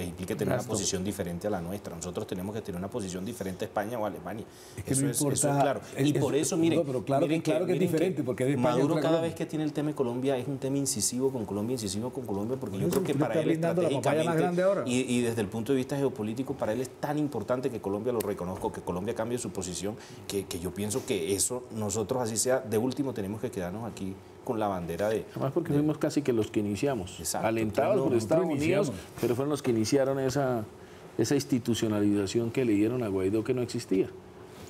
implique tener una posición diferente a la nuestra. Nosotros tenemos que tener una posición diferente a España o a Alemania. Eso es claro. Y por eso, miren, claro que es diferente, porque Maduro cada vez que tiene el tema de Colombia es un tema incisivo con Colombia, porque yo creo que para él estratégicamente y desde el punto de vista geopolítico, para él es tan importante que Colombia lo reconozca, que Colombia cambie su posición, que yo pienso que eso nosotros, así sea, de último tenemos que quedarnos aquí con la bandera de... Además porque fuimos casi que los que iniciamos, alentados por Estados Unidos, pero fueron los que iniciaron esa institucionalización que le dieron a Guaidó que no existía.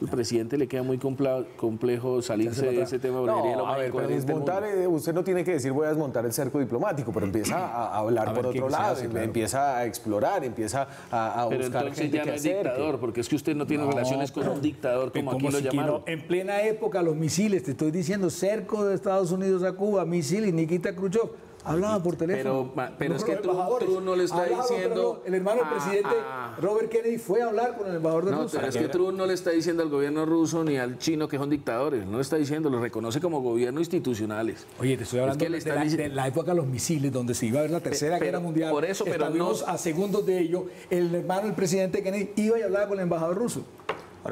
El presidente le queda muy complejo salirse de ese tema. No, a ver, pero desmontar, usted no tiene que decir voy a desmontar el cerco diplomático, pero empieza a hablar por otro lado, empieza a explorar, empieza a pero buscar entonces gente ya no que es acerque. Dictador, porque es que usted no tiene relaciones con un dictador como aquí lo llamaron. En plena época, los misiles, te estoy diciendo, cerco de Estados Unidos a Cuba, misiles, Nikita Khrushchev. Hablaban por teléfono. Pero es que Trump no le está diciendo... El hermano del presidente Robert Kennedy fue a hablar con el embajador de Rusia. Pero es que Trump no le está diciendo al gobierno ruso ni al chino que son dictadores. No le está diciendo, los reconoce como gobiernos institucionales. Oye, te estoy hablando de la época de los misiles, donde se iba a ver la Tercera Guerra Mundial. Por eso, pero a segundos de ello, el hermano del presidente Kennedy iba y hablaba con el embajador ruso.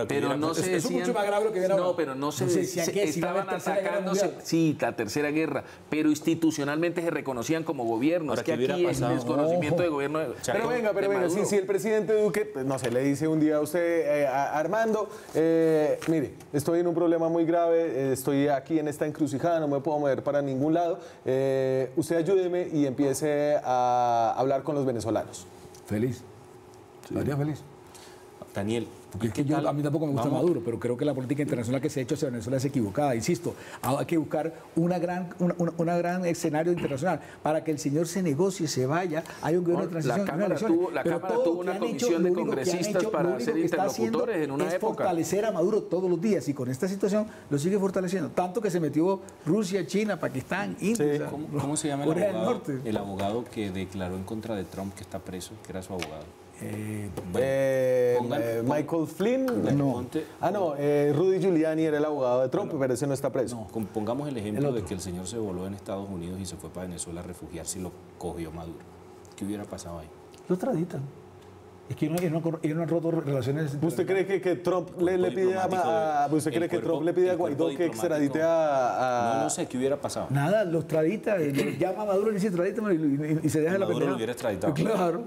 Pero no se es mucho más grave lo que viene ahora. No, pero no se decía que estaban atacándose. Sí, la Tercera Guerra, pero institucionalmente se reconocían como gobierno. Es que aquí hay desconocimiento de gobierno. Pero venga, si el presidente Duque, pues, no sé, le dice un día a usted, Armando, mire, estoy en un problema muy grave, estoy aquí en esta encrucijada, no me puedo mover para ningún lado, usted ayúdeme y empiece a hablar con los venezolanos. Feliz. Estaría feliz. Daniel, porque es que a mí tampoco me gusta Maduro, pero creo que la política internacional que se ha hecho hacia Venezuela es equivocada. Insisto, hay que buscar una gran escenario internacional para que el señor se negocie, se vaya, hay un gobierno de transición. La Cámara tuvo una comisión de congresistas para ser interlocutores en una época. Fortalecer a Maduro todos los días y con esta situación lo sigue fortaleciendo. Tanto que se metió Rusia, China, Pakistán, India. Sí. ¿Cómo se llama el abogado que declaró en contra de Trump que está preso, que era su abogado? Michael Flynn. Rudy Giuliani era el abogado de Trump, pero ese no está preso. Pongamos el ejemplo de que el señor se voló en Estados Unidos y se fue para Venezuela a refugiarse y lo cogió Maduro. ¿Qué hubiera pasado ahí? Lo extraditan. Es que ellos no han roto relaciones. ¿Usted cree que Trump le pide a Guaidó que extradite a...? No sé, ¿qué hubiera pasado? Nada, lo extradita, llama a Maduro y dice extradítame y se deja la Maduro lo hubiera extraditado. Claro.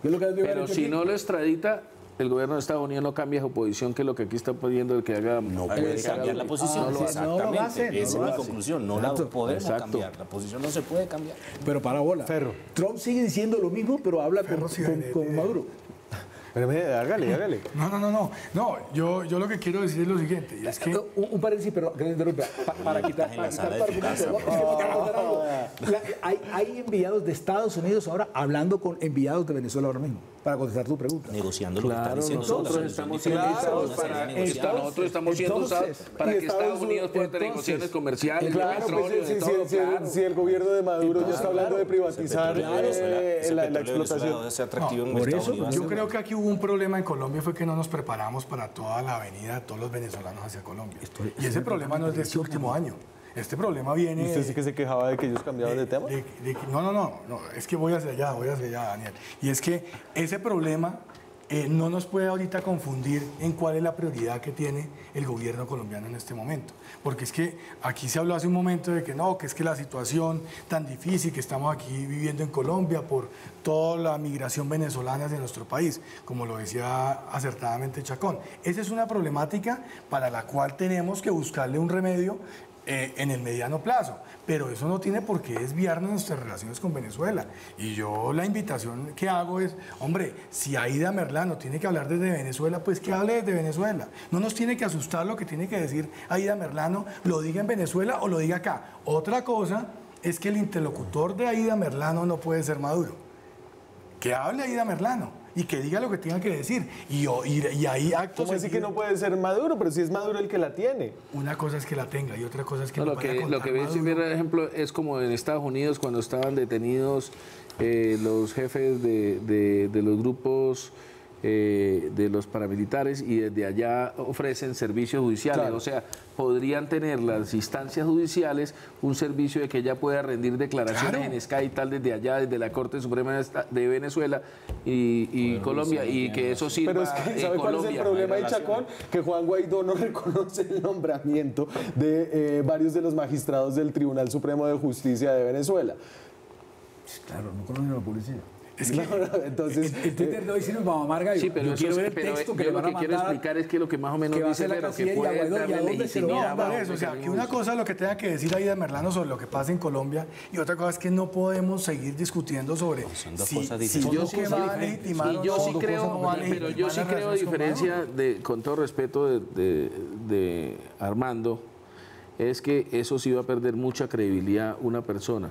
Pero si no lo extradita, el gobierno de Estados Unidos no cambia su posición, que es lo que aquí está pidiendo el que haga... No puede cambiar la posición. Exactamente. Esa es mi conclusión. No la podemos cambiar. La posición no se puede cambiar. Pero para bola. Trump sigue diciendo lo mismo, pero habla con Maduro. Pero hágale. No, yo lo que quiero decir es lo siguiente. Y es que... Un paréntesis, pero que me interrumpa. Para quitar hay enviados de Estados Unidos ahora hablando con enviados de Venezuela ahora mismo, para contestar tu pregunta. Negociando lo que están diciendo. Nosotros estamos siendo usados para que Estados Unidos pueda tener negociaciones comerciales. Si el gobierno de Maduro ya está hablando de privatizar la explotación. Por eso yo creo que aquí hubo un problema en Colombia, fue que no nos preparamos para toda la venida de todos los venezolanos hacia Colombia. Y ese problema no es de este último año. Este problema viene... ¿Usted sí que se quejaba de que ellos cambiaban de tema? No, es que voy hacia allá, Daniel. Y es que ese problema no nos puede ahorita confundir en cuál es la prioridad que tiene el gobierno colombiano en este momento. Porque es que aquí se habló hace un momento de que no, que es que la situación tan difícil que estamos aquí viviendo en Colombia por toda la migración venezolana hacia nuestro país, como lo decía acertadamente Chacón. Esa es una problemática para la cual tenemos que buscarle un remedio en el mediano plazo, pero eso no tiene por qué desviarnos nuestras relaciones con Venezuela. Y yo la invitación que hago es, hombre, si Aida Merlano tiene que hablar desde Venezuela, pues que hable desde Venezuela. No nos tiene que asustar lo que tiene que decir Aida Merlano, lo diga en Venezuela o lo diga acá. Otra cosa es que el interlocutor de Aida Merlano no puede ser Maduro. Que hable Aida Merlano. y que diga lo que tenga que decir. Y ahí actos... ¿Cómo así que no puede ser Maduro? Pero si es Maduro el que la tiene. Una cosa es que la tenga y otra cosa es que no, lo que ves, por ejemplo, es como en Estados Unidos cuando estaban detenidos los jefes de los grupos de los paramilitares y desde allá ofrecen servicios judiciales. Claro. O sea, podrían tener las instancias judiciales un servicio de que ella pueda rendir declaraciones en Sky y tal desde allá, desde la Corte Suprema de Venezuela y Colombia, y que eso sirva. Pero es que, ¿sabe cuál es el problema de Chacón? Que Juan Guaidó no reconoce el nombramiento de varios de los magistrados del Tribunal Supremo de Justicia de Venezuela. Claro, no conocen a la policía. Es que entonces, el Twitter de hoy sí nos va a amargar. Sí, pero yo quiero ver el texto que le van a mandar. Lo que quiero explicar es que lo que más o menos dice Vero, que puede darle legitimidad a eso. O sea, que una cosa es lo que tenga que decir Aida Merlano sobre lo que pasa en Colombia y otra cosa es que no podemos seguir discutiendo sobre si yo sí creo, a diferencia con todo respeto de Armando, es que eso sí va a perder mucha credibilidad una persona.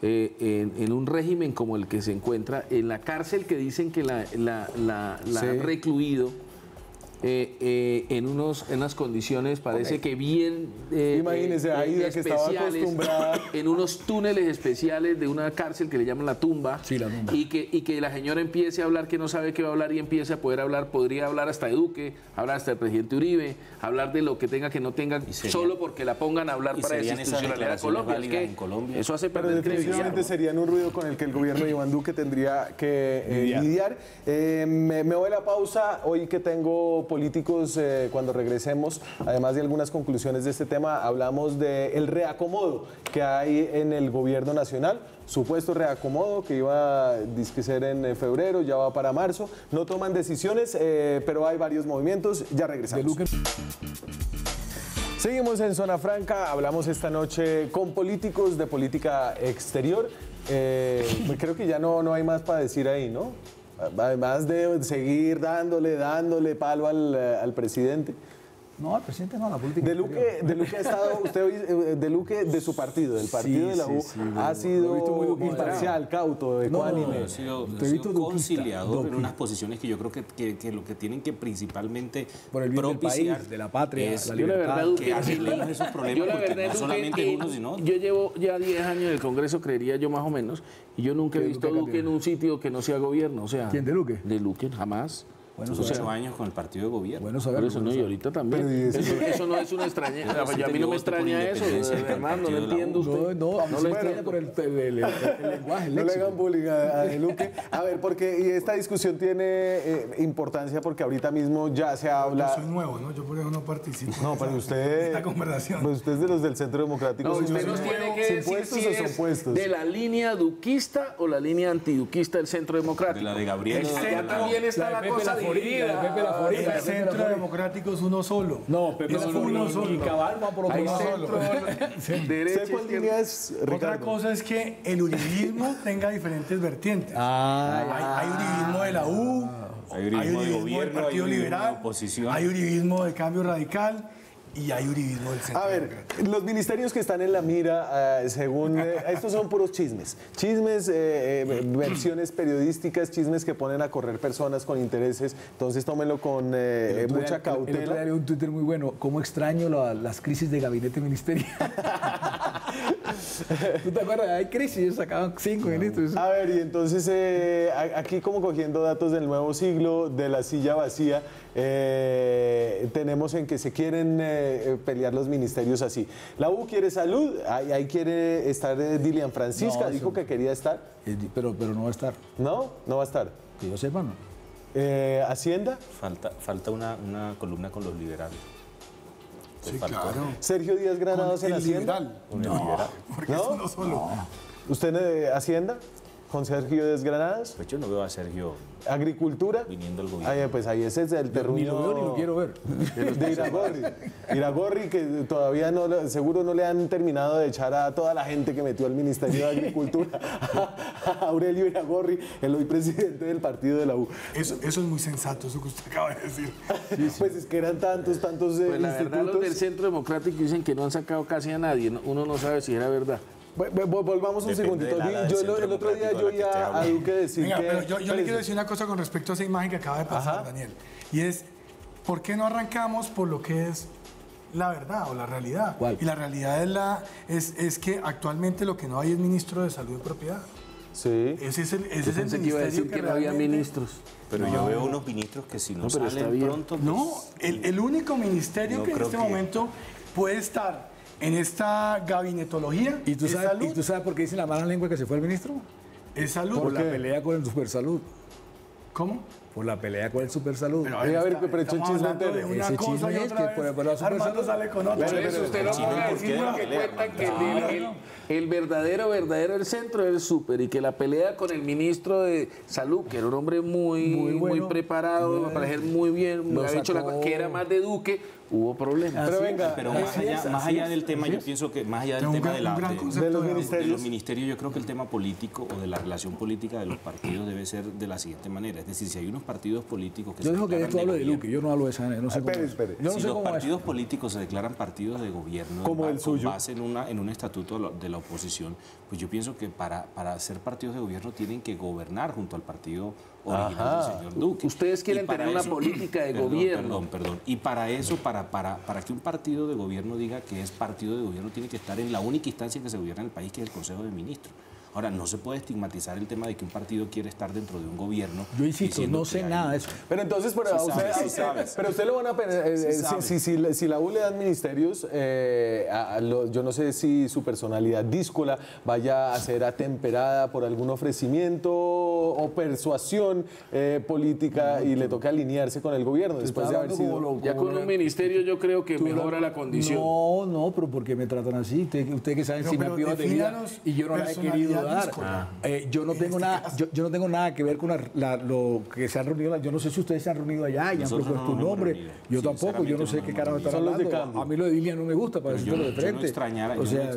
En un régimen como el que se encuentra, en la cárcel que dicen que la han recluido, en unas condiciones parece que bien imagínese, Aida, que estaba acostumbrada en unos túneles especiales de una cárcel que le llaman la tumba, y que la señora empiece a hablar que no sabe qué va a hablar y empiece a poder hablar, podría hablar hasta de Duque, hablar hasta del presidente Uribe, hablar de lo que tenga que no tenga, solo porque la pongan a hablar para desinstitucionalizar a Colombia. Es que eso hace perder credibilidad. Definitivamente serían un ruido con el que el gobierno de Iván Duque tendría que lidiar. Me voy a la pausa, hoy que tengo políticos, cuando regresemos, además de algunas conclusiones de este tema, hablamos del reacomodo que hay en el gobierno nacional, supuesto reacomodo que iba a ser en febrero, ya va para marzo, no toman decisiones, pero hay varios movimientos, ya regresamos. Seguimos en Zona Franca, hablamos esta noche con políticos de política exterior, creo que ya no hay más para decir ahí, ¿no? Además de seguir dándole palo al presidente. No, al presidente no, a la política. De Luque ha estado, usted hoy, de Luque de su partido, del partido de la U, ha sido imparcial, cauto, ecuánime. Ha sido conciliador en unas posiciones que yo creo que lo que tienen que principalmente por el bien propiciar del país, de la patria, la libertad, que arreglemos esos problemas, porque no solamente uno, sino... Yo llevo ya 10 años en el Congreso, creería yo más o menos, y yo nunca he visto a Duque en un sitio que no sea gobierno. O sea, ¿quién, de Luque? De Luque, jamás. Bueno, 8 años con el partido de gobierno. Bueno, saberlo. Eso no, y ahorita también. Eso no es una extrañeza. A mí no me extraña eso, Hernán, no lo entiendo usted. No lo entiende por el lenguaje. No le hagan bullying a De Luque. A ver, porque esta discusión tiene importancia porque ahorita mismo ya se habla... Yo soy nuevo, ¿no? Yo por eso no participo. No, pero usted... esta conversación. Pues usted es de los del Centro Democrático. No, usted nos tiene que decir si es de la línea duquista o la línea antiduquista del Centro Democrático. De la de Gabriel. Ya también está la cosa dividida. El Centro Democrático es uno solo. No, Pepe es uno solo. Y Cabal va por otro lado. Otra cosa es que el uribismo tenga diferentes vertientes. Hay uribismo de la U, hay uribismo del Partido Liberal, hay uribismo del Cambio Radical. Y hay uribismo del centro. A ver, los ministerios que están en la mira, según... estos son puros chismes. Chismes, versiones periodísticas, chismes que ponen a correr personas con intereses. Entonces tómenlo con mucha cautela. El otro día un Twitter muy bueno. ¿Cómo extraño las crisis de gabinete ministerial? ¿Tú te acuerdas? Hay crisis, sacaban 5 ministros. A ver, y entonces aquí como cogiendo datos del nuevo siglo, de la silla vacía, tenemos en que se quieren pelear los ministerios así. La U quiere salud, ahí quiere estar Dilian Francisca, dijo que quería estar. Pero no va a estar. ¿No? No va a estar. Que yo sepa, no. ¿Hacienda? Falta una columna con los liberales. Sí, claro. ¿Sergio Díaz Granados en Hacienda? No, porque es uno solo. No. ¿Usted Hacienda? ¿Con Sergio Díaz Granados? Pues yo no veo a Sergio... ¿Agricultura? Viniendo al gobierno. Pues ahí ese es el terruño. Ni lo veo ni lo quiero ver. De Iragorri. Iragorri, que todavía seguro no le han terminado de echar a toda la gente que metió al Ministerio de Agricultura. A Aurelio Iragorri, el hoy presidente del partido de la U. Eso es muy sensato, eso que usted acaba de decir. Pues es que eran tantos pues la verdad, los del Centro Democrático dicen que no han sacado casi a nadie. Uno no sabe si era verdad. Volvamos un segundito. El otro día yo oí a Duque decir que... Pero yo le quiero decir una cosa con respecto a esa imagen que acaba de pasar, Daniel. Y es, ¿por qué no arrancamos por lo que es la verdad o la realidad? ¿Cuál? Y la realidad es que actualmente lo que no hay es ministro de salud de propiedad. Sí. Ese es el Pensé que iba a decir que no había ministros. Pero yo veo unos ministros que si no salen pronto... No, el único ministerio que en este momento puede estar en esta gabinetología ¿Y tú sabes por qué dicen la mala lengua que se fue el ministro? es salud. Por la pelea con el Supersalud. ¿Cómo? Por la pelea con el Supersalud. Pero echa el chisme entero. Ese chisme es que por la Armando sale con otra. Por eso usted no va a decir porque cuentan que el verdadero del centro es el Super y que la pelea con el ministro de Salud, que era un hombre muy preparado, para hacer muy bien, que era más de Duque, hubo problemas. Pero más allá del tema, yo pienso que más allá del tema de los ministerios, yo creo que el tema político o de la relación política de los partidos debe ser de la siguiente manera. Es decir, si hay unos partidos políticos que yo dejo que tú hables de Duque, yo no hablo de esa manera. Espere. Si los partidos políticos se declaran partidos de gobierno como el suyo, con base en un estatuto de la oposición, pues yo pienso que para ser partidos de gobierno tienen que gobernar junto al partido original del señor Duque. Ustedes quieren tener una política de gobierno. Perdón. Y para eso, para que un partido de gobierno diga que es partido de gobierno, tiene que estar en la única instancia que se gobierna en el país, que es el Consejo de Ministros. Ahora, no se puede estigmatizar el tema de que un partido quiere estar dentro de un gobierno. Yo insisto, no sé nada de eso. Pero entonces, pero usted lo van a... Si la U le dan ministerios, yo no sé si su personalidad díscola vaya a ser atemperada por algún ofrecimiento o persuasión política y le toca alinearse con el gobierno después de haber sido... Ya con un ministerio yo creo que mejora la condición. No, pero ¿por qué me tratan así? Ustedes que saben si me pido de vida y yo no la he querido dar. Yo no tengo nada que ver con lo que se han reunido. Yo no sé si ustedes se han reunido allá y han propuesto un nombre. Yo tampoco, yo no sé qué carajo están hablando. A mí lo de Dilian no me gusta, para decirlo de frente.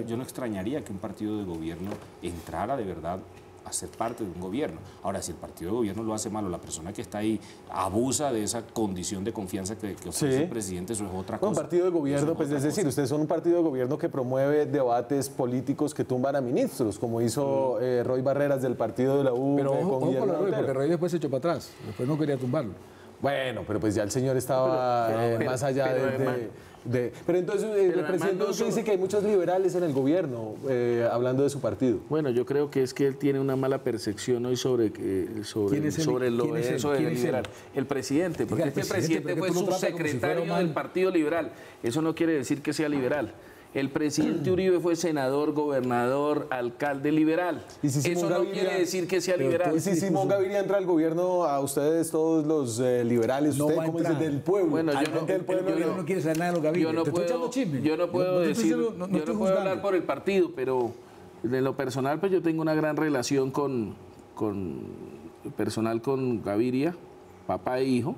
Yo no extrañaría que un partido de gobierno entrara de verdad a ser parte de un gobierno. Ahora, si el partido de gobierno lo hace mal o la persona que está ahí abusa de esa condición de confianza que ofrece el presidente, eso es otra cosa. Un partido de gobierno, pues es decir, ustedes son un partido de gobierno que promueve debates políticos que tumban a ministros, como hizo Roy Barreras del partido de la U. Pero ojo con Roy, porque Roy después se echó para atrás, después no quería tumbarlo. Bueno, pero pues ya el señor estaba más allá Pero entonces el presidente dice que hay muchos liberales en el gobierno, hablando de su partido. Bueno, yo creo que es que él tiene una mala percepción hoy sobre eso del liberal. El presidente, porque el presidente fue subsecretario del Partido Liberal. Eso no quiere decir que sea liberal. El presidente Uribe fue senador, gobernador, alcalde liberal. Eso no quiere decir que sea liberal. Y si Simón Gaviria entra al gobierno, a ustedes todos los liberales, no usted como dice, del pueblo. Bueno, yo no quiero saber nada de los Gaviria. Yo no puedo hablar por el partido, pero de lo personal, pues yo tengo una gran relación con Gaviria, papá e hijo.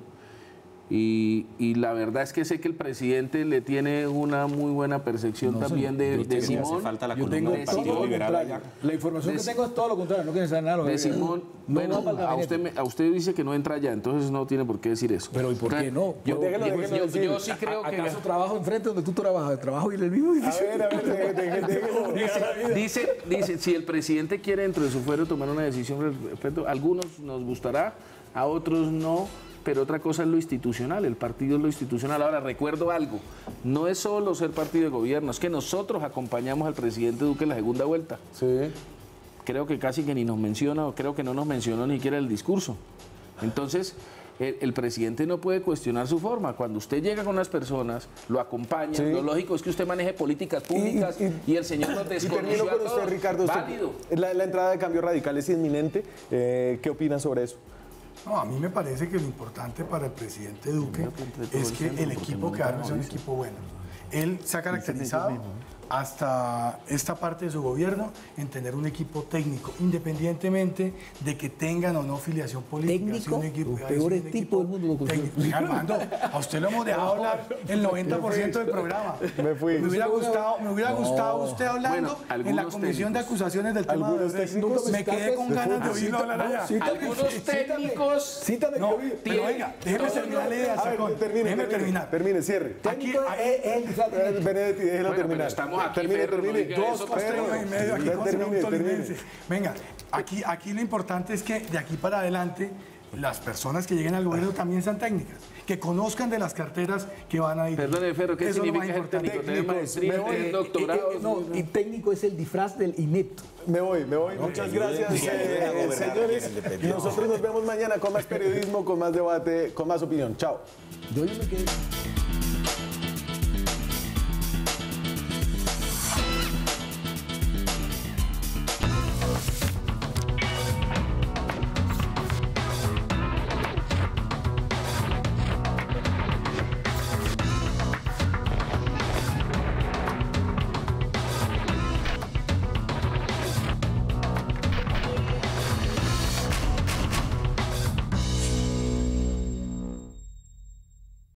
Y la verdad es que sé que el presidente le tiene una muy buena percepción también de Simón. Hace falta la columna del Partido Liberal allá. La información que tengo es todo lo contrario, no quieren saber nada de Simón. Bueno, a usted dice que no entra allá, entonces no tiene por qué decir eso. Pero ¿y por qué no? Yo sí creo que... ¿Acaso trabajo enfrente donde tú trabajas? ¿Trabajo y en el mismo edificio? Dice, si el presidente quiere dentro de su fuero tomar una decisión respecto, a algunos nos gustará, a otros no. Pero otra cosa es lo institucional, el partido es lo institucional. Ahora, recuerdo algo, no es solo ser partido de gobierno, es que nosotros acompañamos al presidente Duque en la segunda vuelta. Sí. Creo que casi que ni nos menciona, o creo que no nos mencionó ni siquiera el discurso. Entonces, el presidente no puede cuestionar su forma. Cuando usted llega con las personas, lo acompaña, lo lógico es que usted maneje políticas públicas y el señor nos desconoció a todos. Usted, Ricardo, válido. La entrada de Cambio Radical es inminente. ¿Qué opina sobre eso? No, a mí me parece que lo importante para el presidente Duque es que el equipo que arme sea un equipo bueno. Él se ha caracterizado hasta esta parte de su gobierno en tener un equipo técnico, independientemente de que tengan o no filiación política. ¿Técnico? Los peores tipos del mundo lo consiguen. Armando, a usted lo hemos dejado hablar el 90% del programa. Me hubiera gustado usted hablando en la comisión de acusaciones del tema de los técnicos. Me quedé con ganas de oírlo hablar allá. Algunos técnicos... Cítame. No, pero venga, déjeme terminar la idea. Déjeme terminar. Termine, cierre. Aquí, Benedetti, déjelo terminar. Estamos estamos aquí, Ferro, no diga eso, y medio aquí con un tolimense. Venga, aquí lo importante es que de aquí para adelante las personas que lleguen al gobierno también sean técnicas, que conozcan de las carteras que van a ir. Perdón, Ferro, ¿qué significa ser técnico? ¿Tener maestría, tener doctorado? No, y técnico es el disfraz del inepto. Me voy. Muchas gracias, señores. Y nosotros nos vemos mañana con más periodismo, con más debate, con más opinión. Chao. Yo me quedé...